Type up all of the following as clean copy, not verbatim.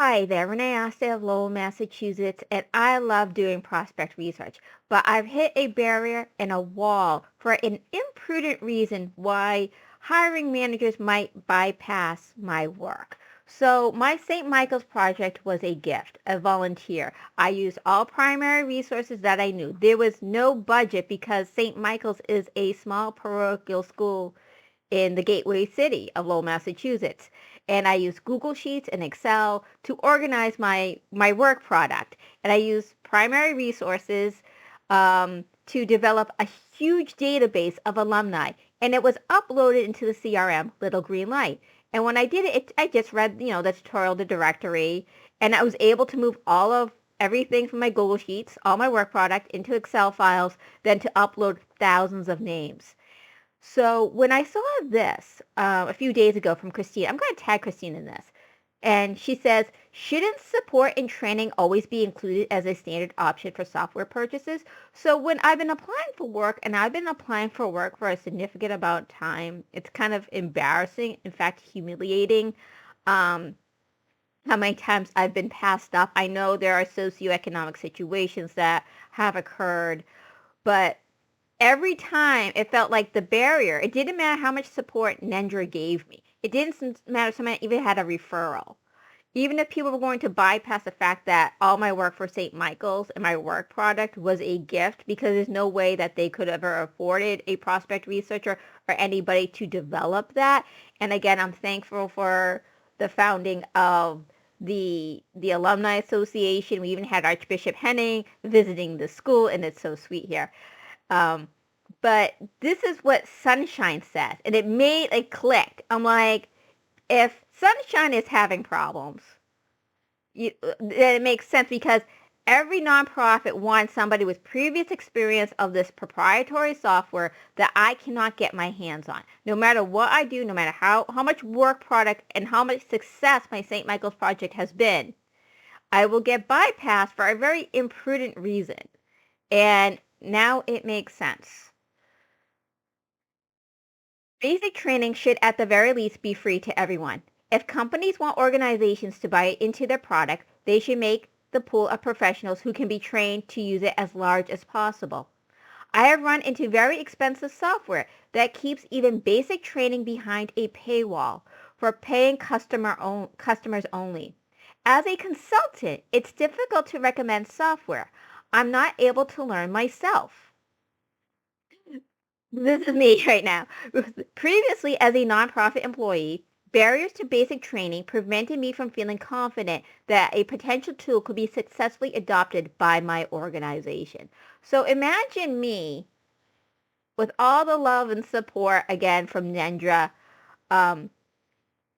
Hi there, Renee Asta of Lowell, Massachusetts, and I love doing prospect research, but I've hit a barrier and a wall for an imprudent reason why hiring managers might bypass my work. So my St. Michael's project was a gift, a volunteer. I used all primary resources that I knew. There was no budget because St. Michael's is a small parochial school in the gateway city of Lowell, Massachusetts. And I use Google Sheets and Excel to organize my work product. And I use primary resources to develop a huge database of alumni. And it was uploaded into the CRM, Little Green Light. And when I did it, I just read, the tutorial, the directory, and I was able to move all of everything from my Google Sheets, all my work product into Excel files, then to upload thousands of names. So when I saw this a few days ago from Christine, I'm going to tag Christine in this. And she says, shouldn't support and training always be included as a standard option for software purchases? So when I've been applying for work, and I've been applying for work for a significant amount of time, it's kind of embarrassing, in fact, humiliating, um, how many times I've been passed up. I know there are socioeconomic situations that have occurred, but every time it felt like the barrier, it didn't matter how much support Nendra gave me. It didn't matter so much even had a referral. Even if people were going to bypass the fact that all my work for St. Michael's and my work product was a gift because there's no way that they could have ever afforded a prospect researcher or anybody to develop that. And again, I'm thankful for the founding of the Alumni Association. We even had Archbishop Henning visiting the school, and it's so sweet here. Um, but this is what Sunshine says, and it clicked. I'm like, if Sunshine is having problems, then it makes sense because every nonprofit wants somebody with previous experience of this proprietary software that I cannot get my hands on. No matter what I do, no matter how much work product and how much success my St. Michael's project has been, I will get bypassed for a very imprudent reason. And now it makes sense. Basic training should at the very least be free to everyone. If companies want organizations to buy into their product, they should make the pool of professionals who can be trained to use it as large as possible. I have run into very expensive software that keeps even basic training behind a paywall for paying customers only. As a consultant, it's difficult to recommend software I'm not able to learn myself. This is me right now. Previously, as a nonprofit employee, barriers to basic training prevented me from feeling confident that a potential tool could be successfully adopted by my organization. So imagine me with all the love and support again from Nendra, um,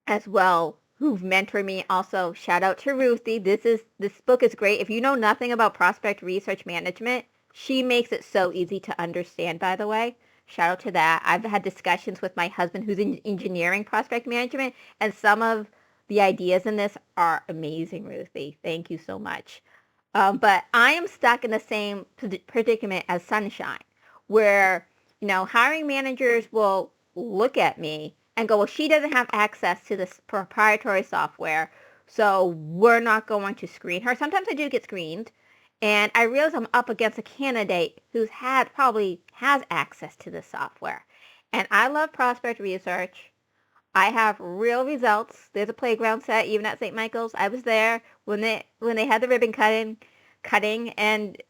as well, who've mentored me. Also, shout out to Ruthie. This book is great. If you know nothing about prospect research management, she makes it so easy to understand, by the way. Shout out to that. I've had discussions with my husband who's in engineering prospect management, and some of the ideas in this are amazing, Ruthie. Thank you so much. But I am stuck in the same predicament as Sunshine, where, hiring managers will look at me and go, well, she doesn't have access to this proprietary software, so we're not going to screen her. Sometimes I do get screened, and I realize I'm up against a candidate who's probably has access to this software. And I love prospect research. I have real results. There's a playground set even at St. Michael's. I was there when they had the ribbon cutting, and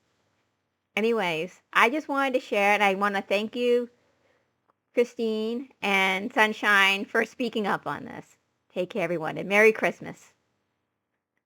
anyways, I just wanted to share, and I want to thank you, Christine and Sunshine, for speaking up on this. Take care, everyone, and Merry Christmas.